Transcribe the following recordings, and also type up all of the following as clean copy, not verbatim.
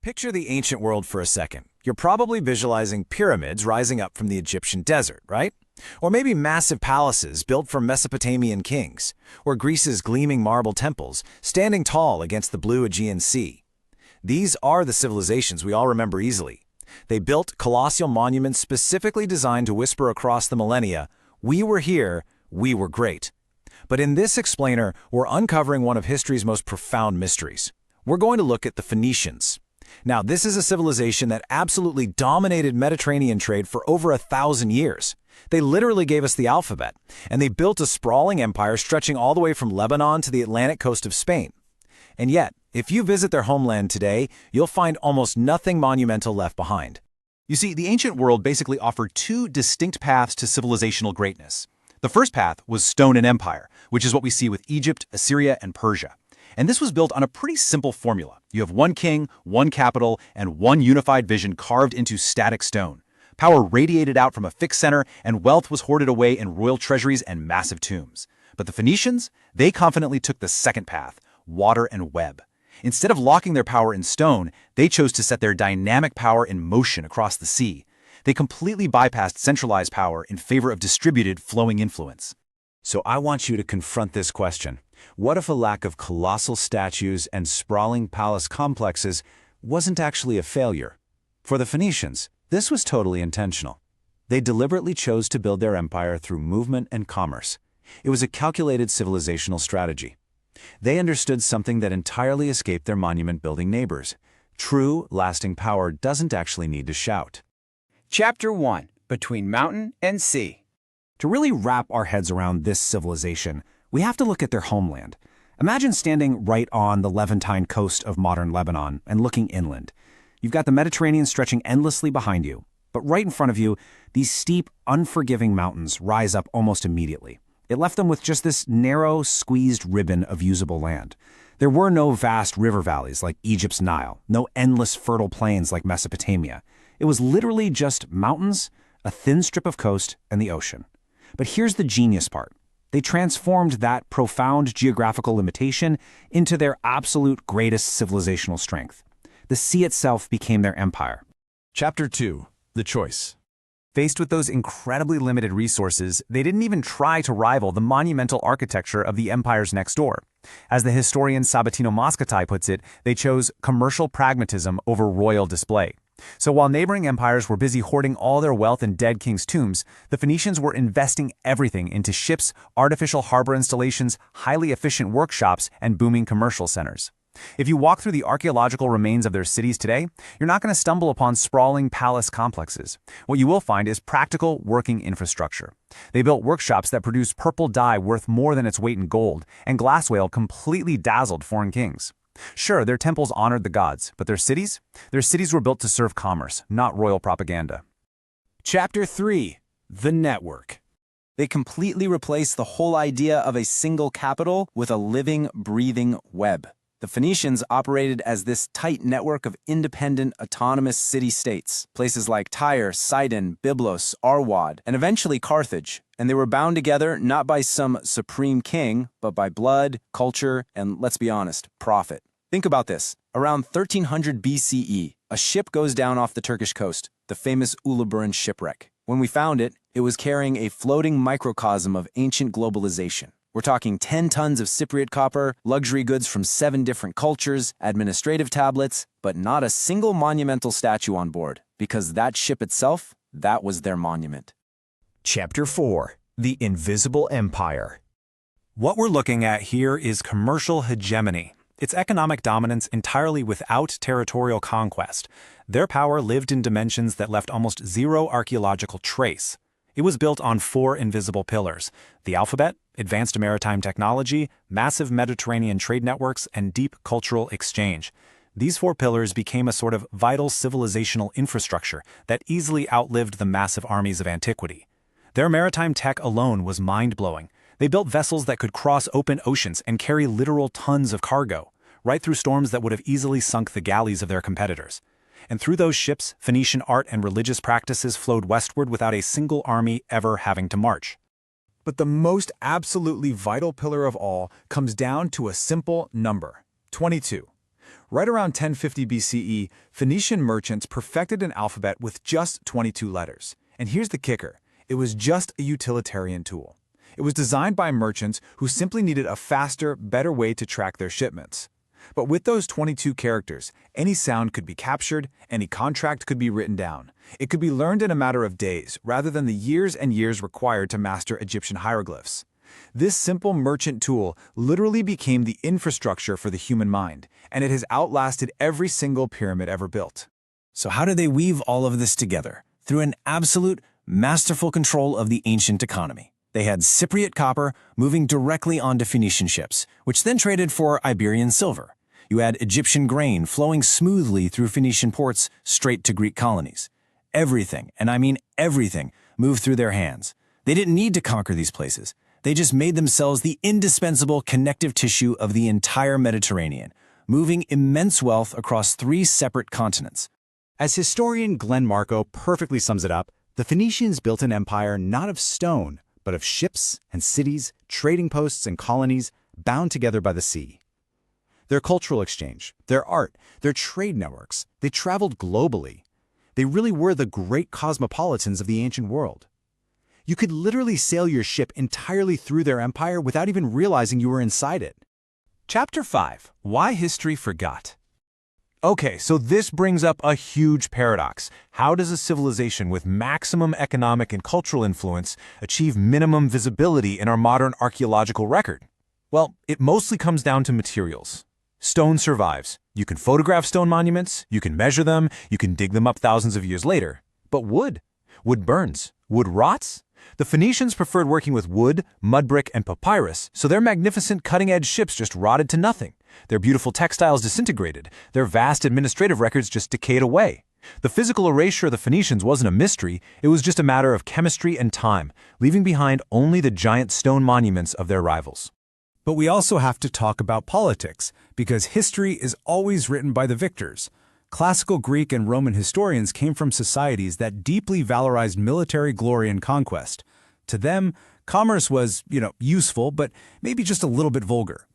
Picture the ancient world for a second. You're probably visualizing pyramids rising up from the Egyptian desert, right? Or maybe massive palaces built from Mesopotamian kings, or Greece's gleaming marble temples standing tall against the blue Aegean Sea. These are the civilizations we all remember easily. They built colossal monuments specifically designed to whisper across the millennia, "We were here, we were great." But in this explainer, we're uncovering one of history's most profound mysteries. We're going to look at the Phoenicians. Now, this is a civilization that absolutely dominated Mediterranean trade for over 1,000 years. They literally gave us the alphabet, and they built a sprawling empire stretching all the way from Lebanon to the Atlantic coast of Spain. And yet, if you visit their homeland today, you'll find almost nothing monumental left behind. You see, the ancient world basically offered two distinct paths to civilizational greatness. The first path was stone and empire, which is what we see with Egypt, Assyria, and Persia. And this was built on a pretty simple formula. You have one king, one capital, and one unified vision carved into static stone. Power radiated out from a fixed center, and wealth was hoarded away in royal treasuries and massive tombs. But the Phoenicians, they confidently took the second path, water and web. Instead of locking their power in stone, they chose to set their dynamic power in motion across the sea. They completely bypassed centralized power in favor of distributed, flowing influence. So I want you to confront this question. What if a lack of colossal statues and sprawling palace complexes wasn't actually a failure? For the Phoenicians, this was totally intentional. They deliberately chose to build their empire through movement and commerce. It was a calculated civilizational strategy. They understood something that entirely escaped their monument-building neighbors. True, lasting power doesn't actually need to shout. Chapter 1. Between Mountain and Sea. To really wrap our heads around this civilization, we have to look at their homeland. Imagine standing right on the Levantine coast of modern Lebanon and looking inland. You've got the Mediterranean stretching endlessly behind you, but right in front of you, these steep, unforgiving mountains rise up almost immediately. It left them with just this narrow, squeezed ribbon of usable land. There were no vast river valleys like Egypt's Nile, no endless fertile plains like Mesopotamia. It was literally just mountains, a thin strip of coast, and the ocean. But here's the genius part. They transformed that profound geographical limitation into their absolute greatest civilizational strength. The sea itself became their empire. Chapter 2. The Choice. Faced with those incredibly limited resources, they didn't even try to rival the monumental architecture of the empires next door. As the historian Sabatino Moscatai puts it, they chose commercial pragmatism over royal display. So while neighboring empires were busy hoarding all their wealth in dead kings' tombs, the Phoenicians were investing everything into ships, artificial harbor installations, highly efficient workshops, and booming commercial centers. If you walk through the archaeological remains of their cities today, you're not going to stumble upon sprawling palace complexes. What you will find is practical, working infrastructure. They built workshops that produced purple dye worth more than its weight in gold, and glassware completely dazzled foreign kings. Sure, their temples honored the gods, but their cities? Their cities were built to serve commerce, not royal propaganda. Chapter 3. The Network. They completely replaced the whole idea of a single capital with a living, breathing web. The Phoenicians operated as this tight network of independent, autonomous city-states, places like Tyre, Sidon, Byblos, Arwad, and eventually Carthage, and they were bound together not by some supreme king, but by blood, culture, and, let's be honest, profit. Think about this. Around 1300 BCE, a ship goes down off the Turkish coast, the famous Uluburun shipwreck. When we found it, it was carrying a floating microcosm of ancient globalization. We're talking 10 tons of Cypriot copper, luxury goods from 7 different cultures, administrative tablets, but not a single monumental statue on board, because that ship itself, that was their monument. Chapter 4. The Invisible Empire. What we're looking at here is commercial hegemony. It's economic dominance entirely without territorial conquest. Their power lived in dimensions that left almost zero archaeological trace. It was built on 4 invisible pillars: the alphabet, advanced maritime technology, massive Mediterranean trade networks, and deep cultural exchange. These 4 pillars became a sort of vital civilizational infrastructure that easily outlived the massive armies of antiquity. Their maritime tech alone was mind-blowing. They built vessels that could cross open oceans and carry literal tons of cargo, right through storms that would have easily sunk the galleys of their competitors. And through those ships, Phoenician art and religious practices flowed westward without a single army ever having to march. But the most absolutely vital pillar of all comes down to a simple number: 22. Right around 1050 BCE, Phoenician merchants perfected an alphabet with just 22 letters. And here's the kicker. It was just a utilitarian tool. It was designed by merchants who simply needed a faster, better way to track their shipments. But with those 22 characters, any sound could be captured, any contract could be written down. It could be learned in a matter of days, rather than the years and years required to master Egyptian hieroglyphs. This simple merchant tool literally became the infrastructure for the human mind, and it has outlasted every single pyramid ever built. So how did they weave all of this together? Through an absolute, masterful control of the ancient economy. They had Cypriot copper moving directly onto Phoenician ships, which then traded for Iberian silver. You had Egyptian grain flowing smoothly through Phoenician ports straight to Greek colonies. Everything, and I mean everything, moved through their hands. They didn't need to conquer these places. They just made themselves the indispensable connective tissue of the entire Mediterranean, moving immense wealth across 3 separate continents. As historian Glenn Marco perfectly sums it up, the Phoenicians built an empire not of stone, but of ships and cities, trading posts and colonies bound together by the sea. Their cultural exchange, their art, their trade networks, they traveled globally. They really were the great cosmopolitans of the ancient world. You could literally sail your ship entirely through their empire without even realizing you were inside it. Chapter 5. Why History Forgot. Okay, so this brings up a huge paradox. How does a civilization with maximum economic and cultural influence achieve minimum visibility in our modern archaeological record? Well, it mostly comes down to materials. Stone survives. You can photograph stone monuments, you can measure them, you can dig them up thousands of years later. But wood? Wood burns. Wood rots. The Phoenicians preferred working with wood, mud brick, and papyrus, so their magnificent cutting-edge ships just rotted to nothing. Their beautiful textiles disintegrated. Their vast administrative records just decayed away. The physical erasure of the Phoenicians wasn't a mystery, it was just a matter of chemistry and time, leaving behind only the giant stone monuments of their rivals. But we also have to talk about politics, because history is always written by the victors. Classical Greek and Roman historians came from societies that deeply valorized military glory and conquest. To them, commerce was, useful, but maybe just a little bit vulgar.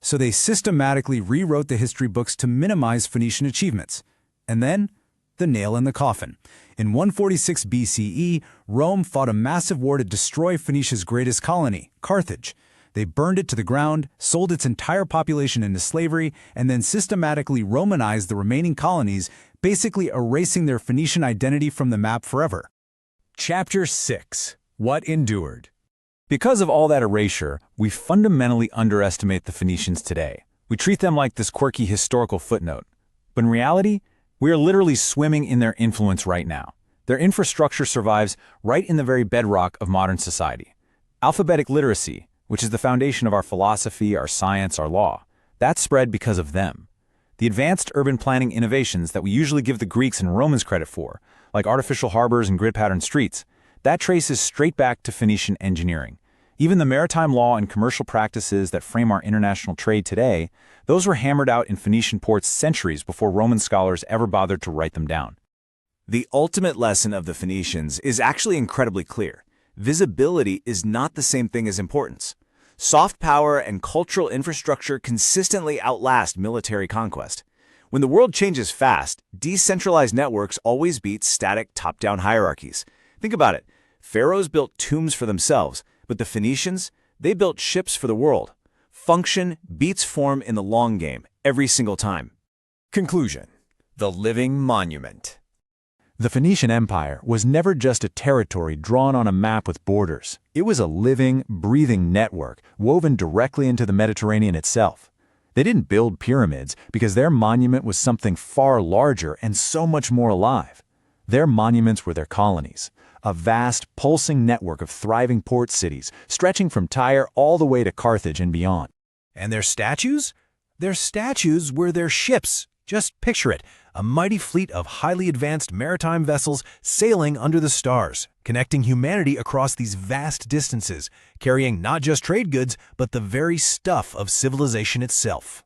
So they systematically rewrote the history books to minimize Phoenician achievements. And then, the nail in the coffin. In 146 BCE, Rome fought a massive war to destroy Phoenicia's greatest colony, Carthage. They burned it to the ground, sold its entire population into slavery, and then systematically Romanized the remaining colonies, basically erasing their Phoenician identity from the map forever. Chapter 6. What Endured. Because of all that erasure, we fundamentally underestimate the Phoenicians today. We treat them like this quirky historical footnote. But in reality, we are literally swimming in their influence right now. Their infrastructure survives right in the very bedrock of modern society. Alphabetic literacy, which is the foundation of our philosophy, our science, our law, that's spread because of them. The advanced urban planning innovations that we usually give the Greeks and Romans credit for, like artificial harbors and grid-patterned streets, that traces straight back to Phoenician engineering. Even the maritime law and commercial practices that frame our international trade today, those were hammered out in Phoenician ports centuries before Roman scholars ever bothered to write them down. The ultimate lesson of the Phoenicians is actually incredibly clear. Visibility is not the same thing as importance. Soft power and cultural infrastructure consistently outlast military conquest. When the world changes fast, decentralized networks always beat static top-down hierarchies. Think about it. Pharaohs built tombs for themselves, but the Phoenicians, they built ships for the world. Function beats form in the long game, every single time. Conclusion. The Living Monument. The Phoenician Empire was never just a territory drawn on a map with borders. It was a living, breathing network woven directly into the Mediterranean itself. They didn't build pyramids because their monument was something far larger and so much more alive. Their monuments were their colonies, a vast, pulsing network of thriving port cities stretching from Tyre all the way to Carthage and beyond. And their statues? Their statues were their ships. Just picture it, a mighty fleet of highly advanced maritime vessels sailing under the stars, connecting humanity across these vast distances, carrying not just trade goods, but the very stuff of civilization itself.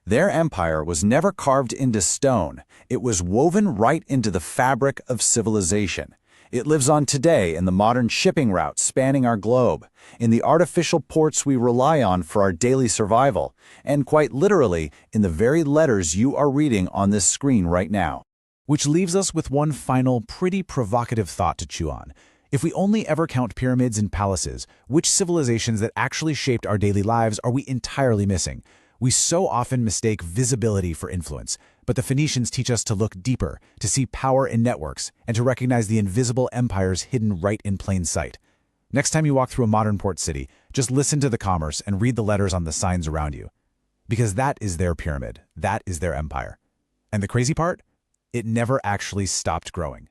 Their empire was never carved into stone. It was woven right into the fabric of civilization. It lives on today in the modern shipping routes spanning our globe, in the artificial ports we rely on for our daily survival, and quite literally in the very letters you are reading on this screen right now. Which leaves us with one final, pretty provocative thought to chew on. If we only ever count pyramids and palaces, which civilizations that actually shaped our daily lives are we entirely missing? We so often mistake visibility for influence, but the Phoenicians teach us to look deeper, to see power in networks, and to recognize the invisible empires hidden right in plain sight. Next time you walk through a modern port city, just listen to the commerce and read the letters on the signs around you. Because that is their pyramid, that is their empire. And the crazy part? It never actually stopped growing.